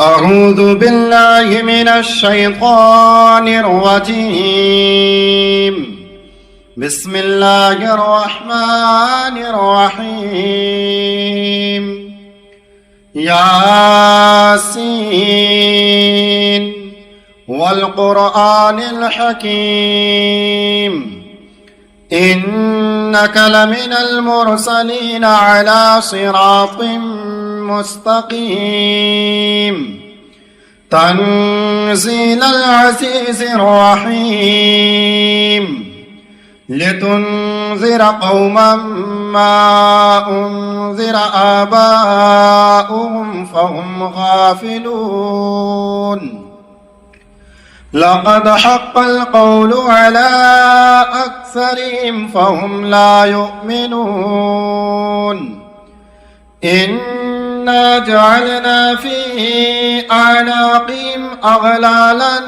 أعوذ بالله من الشيطان الرجيم. بسم الله الرحمن الرحيم. ياسين والقرآن الحكيم إنك لمن المرسلين على صراط مستقيم تنزيل العزيز الرحيم لتنذر قوما ما أنذر آباؤهم فهم غافلون لقد حق القول على أكثرهم فهم لا يؤمنون إنا جعلنا في أعناقهم أغلالا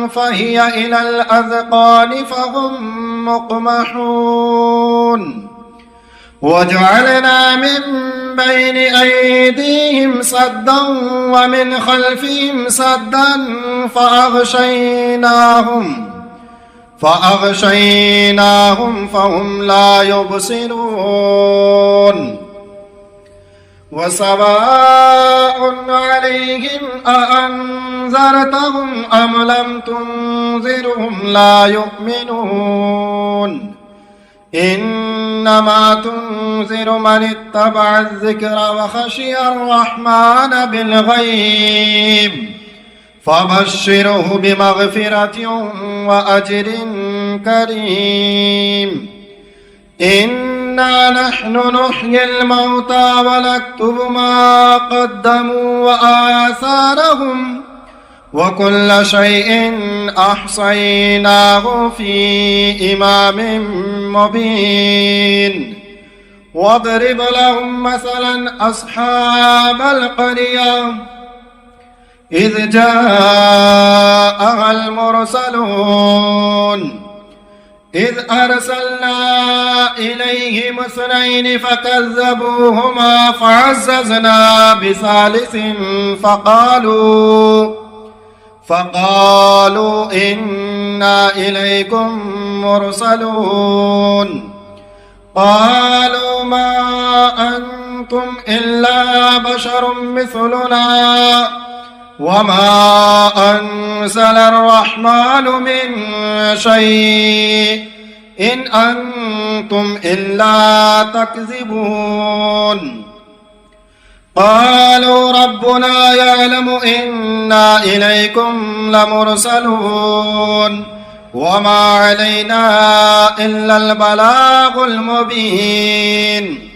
فهي إلى الأذقان فهم مقمحون وجعلنا من بين أيديهم سدا ومن خلفهم سدا فأغشيناهم فهم لا يبصرون وسواء عليهم أأنذرتهم أم لم تنذرهم لا يؤمنون إنما تنذر من اتبع الذكر وخشي الرحمن بالغيب فبشره بمغفرة وأجر كريم إنا نحن نحيي الموتى ونكتب ما قدموا وآثارهم وكل شيء أحصيناه في إمام مبين واضرب لهم مثلا أصحاب القرية إذ جاءها المرسلون إذ أرسلنا إليهم اثنين فكذبوهما فعززنا بثالث فقالوا إنا إليكم مرسلون قالوا ما أنتم إلا بشر مثلنا وما أنزل الرحمن من شيء إن أنتم إلا تكذبون قالوا ربنا يعلم إنا إليكم لمرسلون وما علينا إلا البلاغ المبين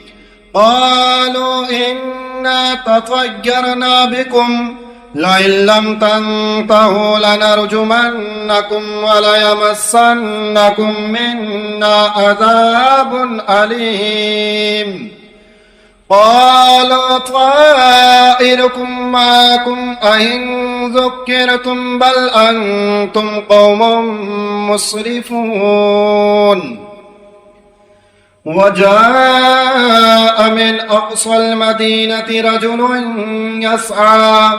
قالوا إنا تطيرنا بكم لئن لم تنتهوا لنرجمنكم وليمسنكم منا عذاب أليم قالوا طائركم معكم أئن ذكرتم بل أنتم قوم مسرفون وجاء من أقصى المدينة رجل يسعى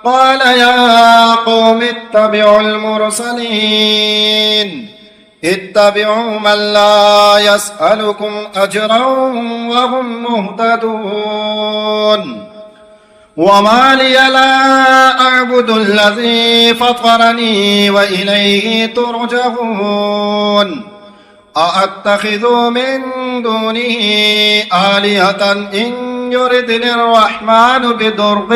قال يا قوم اتبعوا المرسلين اتبعوا من لا يسألكم أجرا وهم مهتدون وما لي لا أعبد الذي فطرني وإليه ترجعون أأتخذ من دونه آلهة إن يردني الرحمن بضر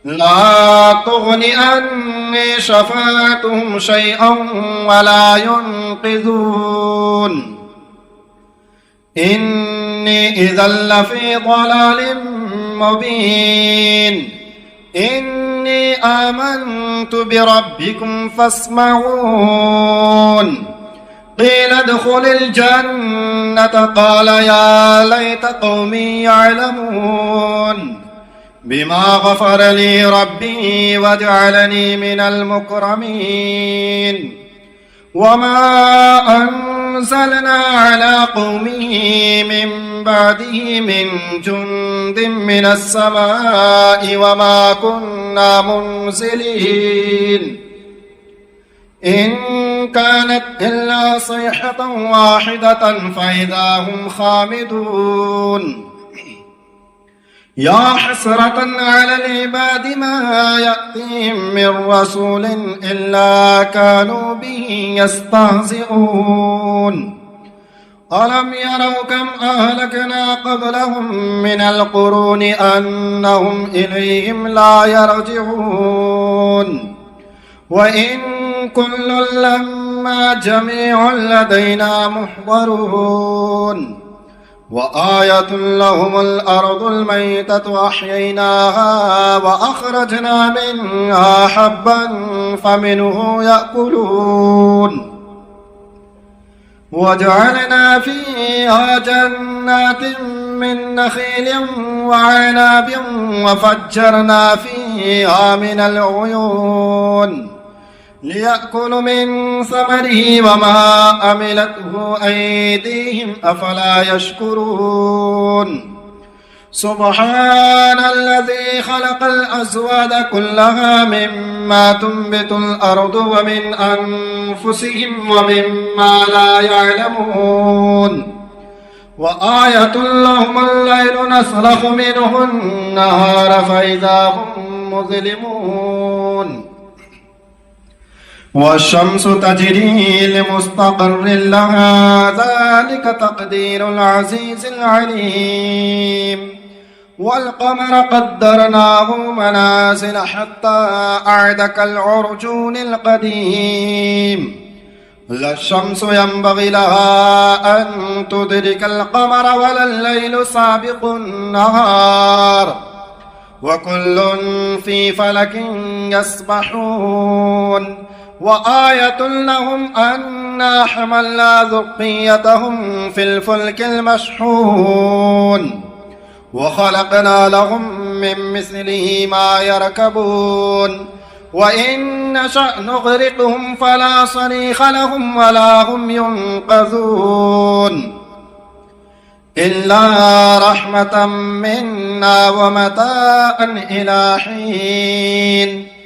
لا تغني عني شفاعتهم شيئا ولا ينقذون إني إذا لفي ضلال مبين إني آمنت بربكم فاسمعون قيل ادخل الجنة قال يا ليت قومي يعلمون بما غفر لي ربي وجعلني من المكرمين وما أرسلنا على قومه من بعده من جند من السماء وما كنا منزلين إن كانت إلا صيحة واحدة فإذا هم خامدون يا حسرة على العباد ما يأتيهم من رسول إلا كانوا به يستهزئون ألم يروا كم أهلكنا قبلهم من القرون أنهم إليهم لا يرجعون وإن كل لما جميع لدينا محضرون وآية لهم الأرض الميتة أحييناها وأخرجنا منها حبا فمنه يأكلون وجعلنا فيها جنات من نخيل وعناب وفجرنا فيها من العيون ليأكلوا من ثمره وما عملته أيديهم أفلا يشكرون سبحان الذي خلق الأزواج كلها مما تنبت الأرض ومن أنفسهم ومما لا يعلمون وآية لهم الليل نسلخ منه النهار فإذا هم مظلمون والشمس تجري لمستقر لها ذلك تقدير العزيز العليم والقمر قدرناه منازل حتى أعد كالعرجون القديم لا الشمس ينبغي لها أن تدرك القمر ولا الليل سابق النهار وكل في فلك يسبحون وآية لهم أنا حملنا ذريتهم في الفلك المشحون وخلقنا لهم من مثله ما يركبون وإن نشأ نغرقهم فلا صريخ لهم ولا هم ينقذون إلا رحمة منا ومتاعا إلى حين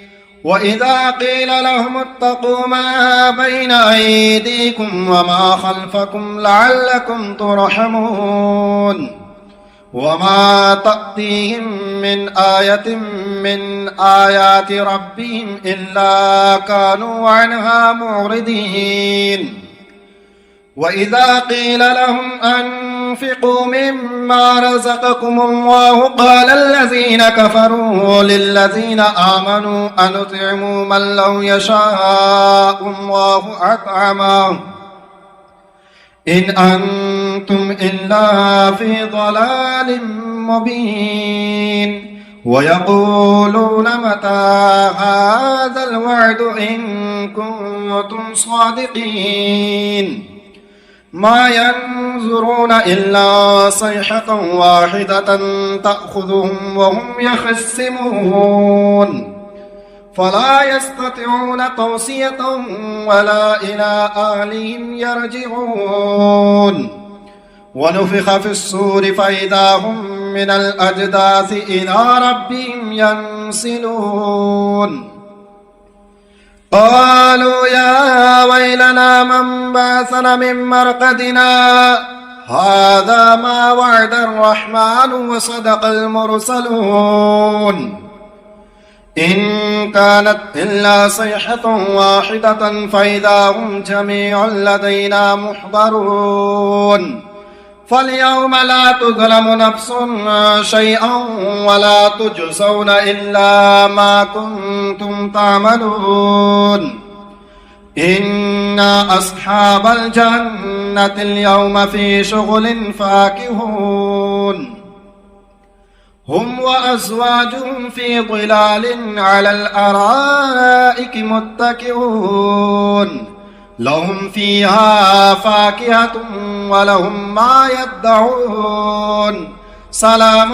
وإذا قيل لهم اتقوا ما بين أيديكم وما خلفكم لعلكم ترحمون وما تأتيهم من آية من آيات ربهم إلا كانوا عنها معرضين وإذا قيل لهم أنفقوا مما رزقكم الله قال الذين كفروا للذين آمنوا أنطعموا من لو يشاء الله أطعمه إن أنتم إلا في ضلال مبين ويقولون متى هذا الوعد إن كنتم صادقين ما ينظرون إلا صيحة واحدة تأخذهم وهم يخصمون فلا يستطيعون توصية ولا إلى أهلهم يرجعون ونفخ في الصور فإذا هم من الأجداث إلى ربهم ينسلون قالوا يا ويلنا من بعثنا من مرقدنا هذا ما وعد الرحمن وصدق المرسلون إن كانت إلا صيحة واحدة فإذا هم جميع لدينا محضرون فاليوم لا تظلم نفس شيئا ولا تجزون إلا ما كنتم تعملون إن أصحاب الجنة اليوم في شغل فاكهون هم وأزواجهم في ظلال على الأرائك متكئون لهم فيها فاكهة ولهم ما يدعون سلام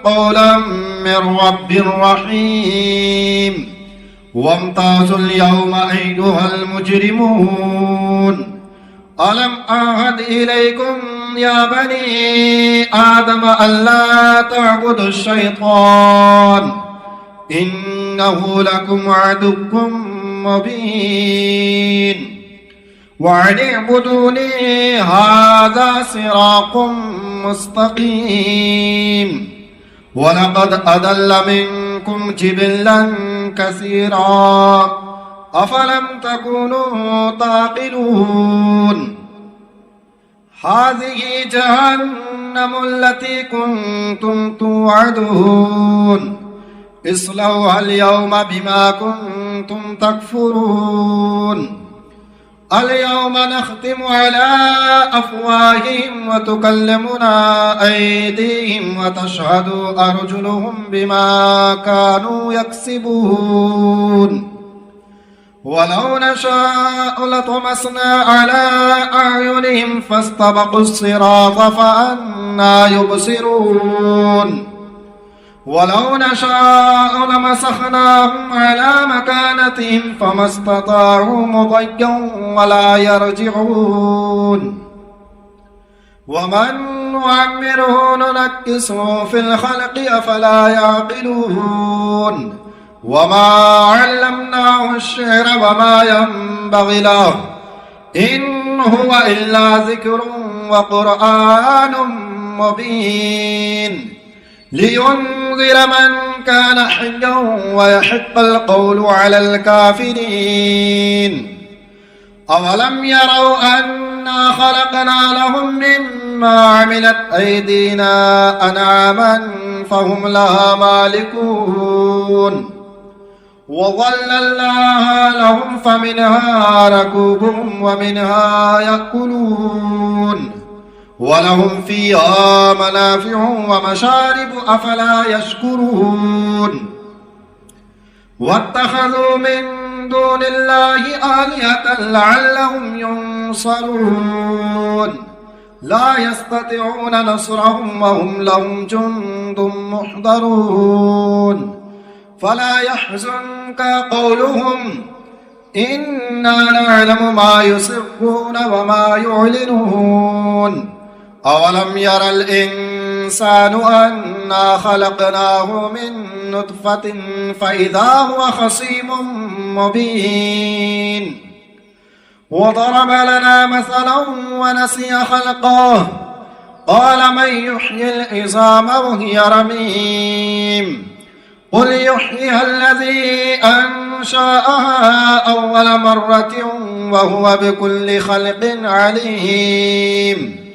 قولا من رب رحيم وامتازوا اليوم أيها المجرمون ألم أعهد إليكم يا بني آدم ألا تعبدوا الشيطان إنه لكم عدو مبين وأن اعبدوني هذا صراط مستقيم ولقد أضل منكم جبلا كثيرا أفلم تكونوا تعقلون هذه جهنم التي كنتم توعدون اصلوها اليوم بما كنتم تكفرون اليوم نختم على أفواههم وتكلمنا أيديهم وتشهد أرجلهم بما كانوا يكسبون ولو نشاء لطمسنا على أعينهم فاستبقوا الصراط فأنى يبصرون ولو نشاء لمسخناهم على مكانتهم فما استطاعوا مضيا ولا يرجعون ومن نعمره ننكسه في الخلق أفلا يعقلون وما علمناه الشعر وما ينبغي له إن هو إلا ذكر وقرآن مبين لينذر من كان حيا ويحق القول على الكافرين أولم يروا أنا خلقنا لهم مما عملت أيدينا أنعاما فهم لها مالكون وظللناها لهم فمنها ركوبهم ومنها يأكلون ولهم فيها منافع ومشارب أفلا يشكرون واتخذوا من دون الله آلهة لعلهم ينصرون لا يستطيعون نصرهم وهم لهم جند محضرون فلا يحزنك قولهم إنا نعلم ما يسرون وما يعلنون أولم ير الإنسان أنا خلقناه من نطفة فإذا هو خصيم مبين وضرب لنا مثلا ونسي خلقه قال من يحيي العظام وهي رميم قل يحييها الذي أنشأها أول مرة وهو بكل خلق عليم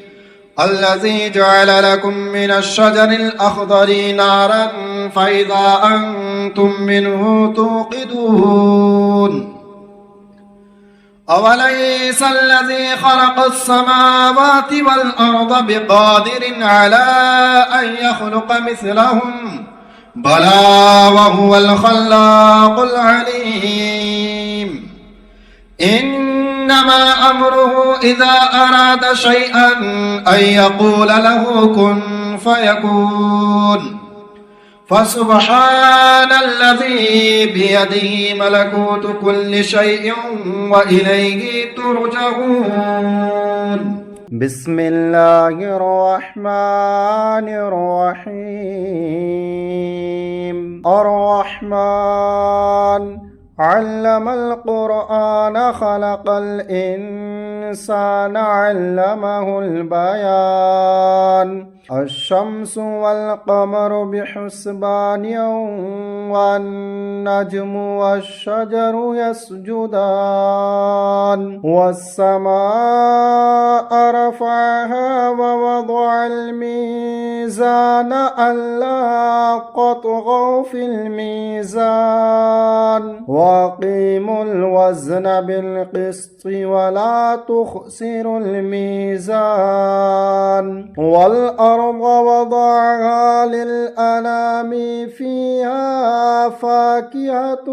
الذي جعل لكم من الشجر الأخضر نارا فإذا أنتم منه توقدون أوليس الذي خلق السماوات والأرض بقادر على أن يخلق مثلهم بلى وهو الخلاق العليم إنما أمره إذا أراد شيئا أن يقول له كن فيكون فسبحان الذي بيده ملكوت كل شيء وإليه ترجعون بسم الله الرحمن الرحيم الرحمن علم القرآن خلق الإنسان علمه البيان الشمس والقمر بحسبان والنجم والشجر يسجدان والسماء رفعها ووضع الميزان ألا تطغوا في الميزان وأقيموا الوزن بالقسط ولا تخسروا الميزان والأرض وضعها للأنام فيها فاكهة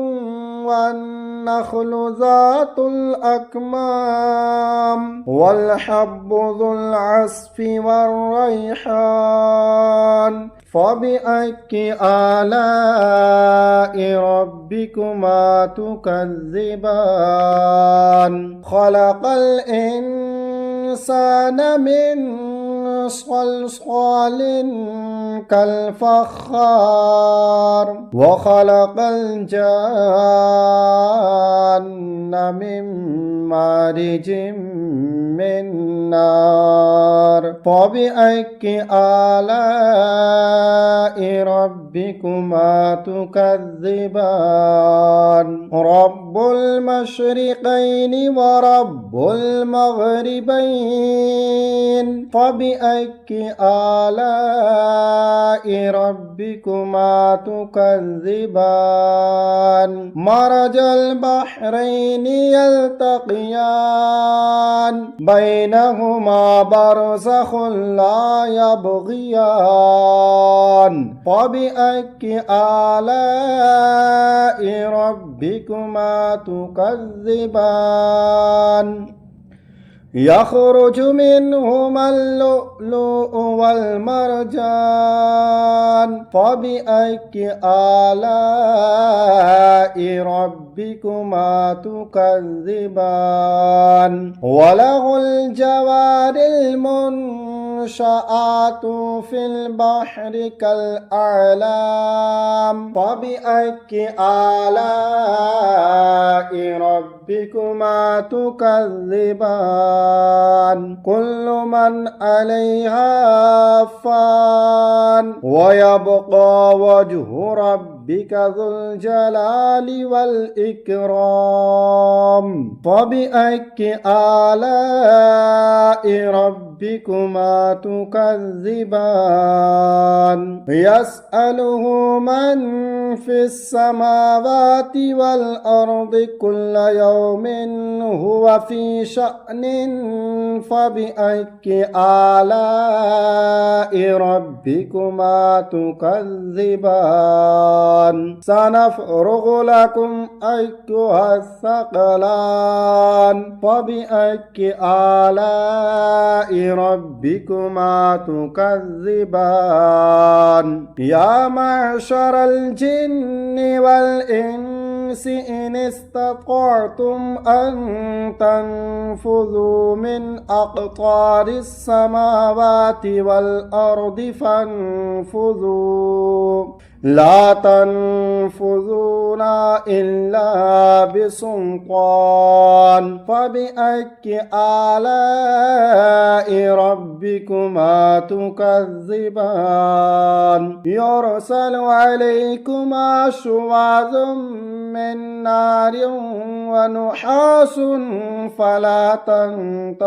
والنخل ذات الأكمام والحب ذو العصف والريحان فبأي آلاء ربكما تكذبان خلق الإنسان الإنسان من صلصال كالفخار وخلق الجان من مارج من نار فبأي آلاء ربكما تكذبان رب المشرقين ورب المغربين فبأي آلاء ربكما تكذبان مرج البحرين يلتقيان بينهما برزخ لا يبغيان فبأي آلاء ربكما تكذبان يخرج منهما اللؤلؤ والمرجان فبأي آلاء ربكما تكذبان وله الجوار المنشآت في البحر كالأعلام فبأي آلاء ربكما تكذبان كل من عليها فان ويبقى وجه ربك ذو الجلال والإكرام فبأي آلاء ربكما تكذبان يسأله من في السماوات والأرض كل يوم هو في شأن فبأي آلاء ربكما تكذبان سنفرغ لكم أيها الثقلان فبأي آلاء ربكما تكذبان يا معشر الجن والإنس إن استطعتم أن تنفذوا من أقطار السماوات والأرض فانفذوا لا تنفذون إلا بسلطان فبأي آلاء ربكما تكذبان يرسل عليكما شواظ من نار ونحاس فلا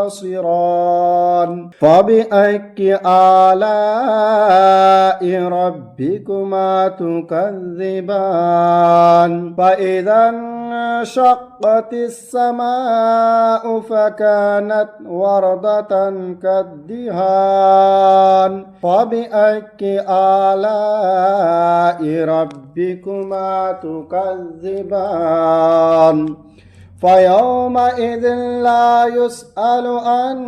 تنتصران فبأي آلاء ربكما تكذبان فإذا انشقت السماء فكانت وردة كالدهان فبأي آلاء ربكما تكذبان فيومئذ لا يسأل عن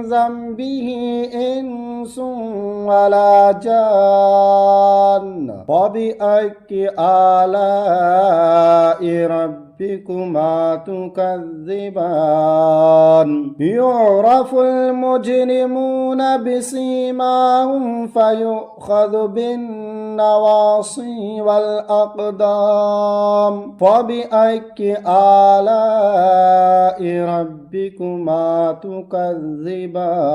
ذنبه إنس ولا جان فبأي آلاء ربكما تكذبان يعرف المجرمون بسيماهم فيؤخذ بالنواصي والأقدام فبأي آلاء ربكما تكذبان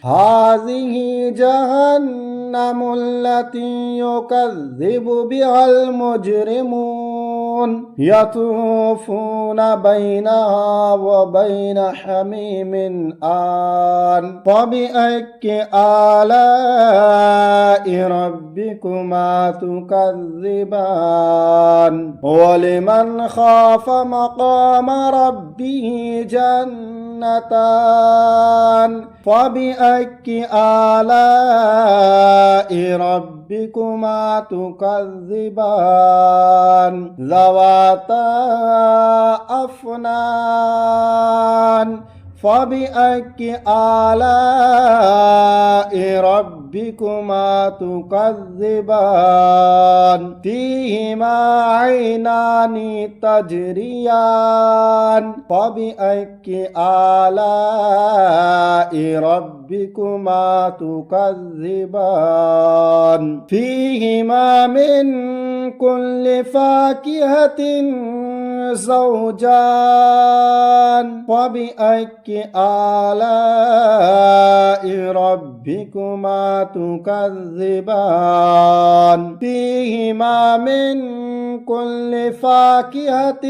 هذه جهنم التي يكذب بها المجرمون يطوفون بينها وبين حميم آن فبأي آلاء ربكما تكذبان ولمن خاف مقام ربه جنتان فبأي آلاء ربكما تكذبان ذواتا أفنان فبأي آلاء ربكما تكذبان فيهما عينان تجريان فبأي آلاء ربكما تكذبان فيهما من كل فاكهة زوجان فبأي آلاء ربكما تكذبان فيهما من كل فاكهة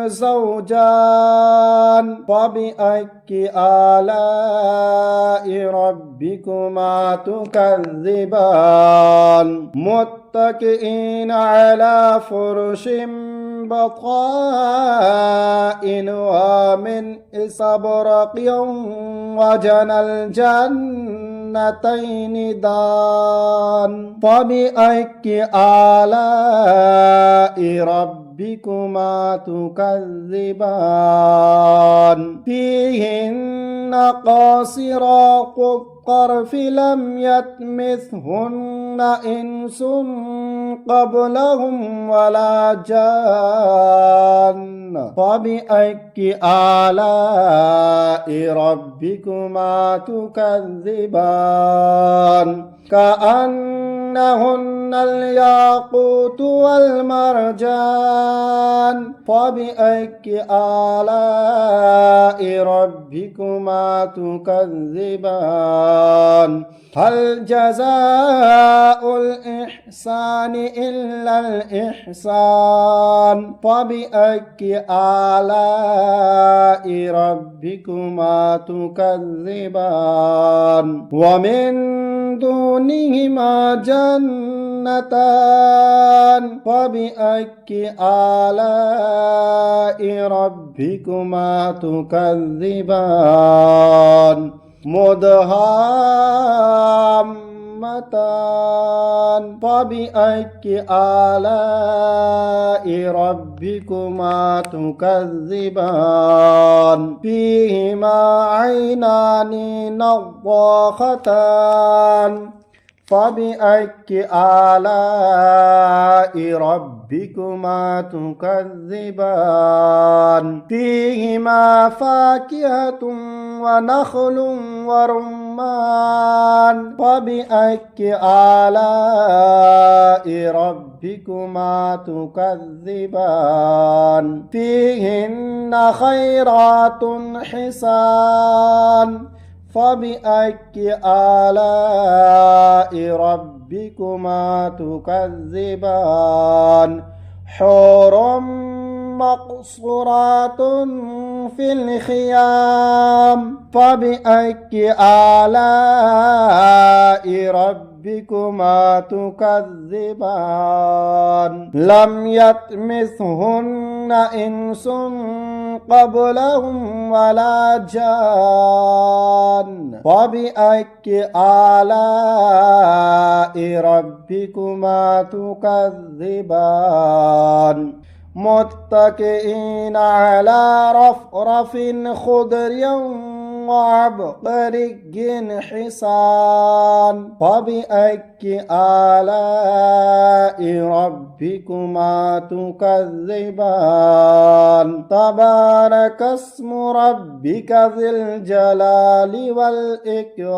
زوجان فبأي آلاء ربكما تكذبان متكئين على فرش بطائنها من استبرق وجنى الجنتين دان فبأي آلاء ربكما تكذبان فيهن قاصرات الطرف لم يطمثهن إنس قبلهم ولا جان فبأي آلاء ربكما تكذبان كأنهن الياقوت والمرجان فبأي آلاء ربكما تكذبان هل جزاء الإحسان إلا الإحسان فبأي آلاء ربكما تكذبان ومن دونهما جنتان فبأي آلاء ربكما تكذبان مدهامتان فبأي آلاء ربكما تكذبان فيهما عينان نضاختان فبأي آلاء ربكما تكذبان فيهما فاكهة ونخل ورمان فبأي آلاء ربكما تكذبان فيهن خيرات حسان فبأي آلاء ربكما تكذبان حور مقصورات في الخيام فبأي آلاء ربكما تكذبان لم يطمثهن إنس قبلهم ولا جان فبأي آلاء ربكما تكذبان متكئين على رفرف خضر وعبقري حسان فبأي آلاء ربكما تكذبان تبارك اسم ربك ذي الجلال والإكرام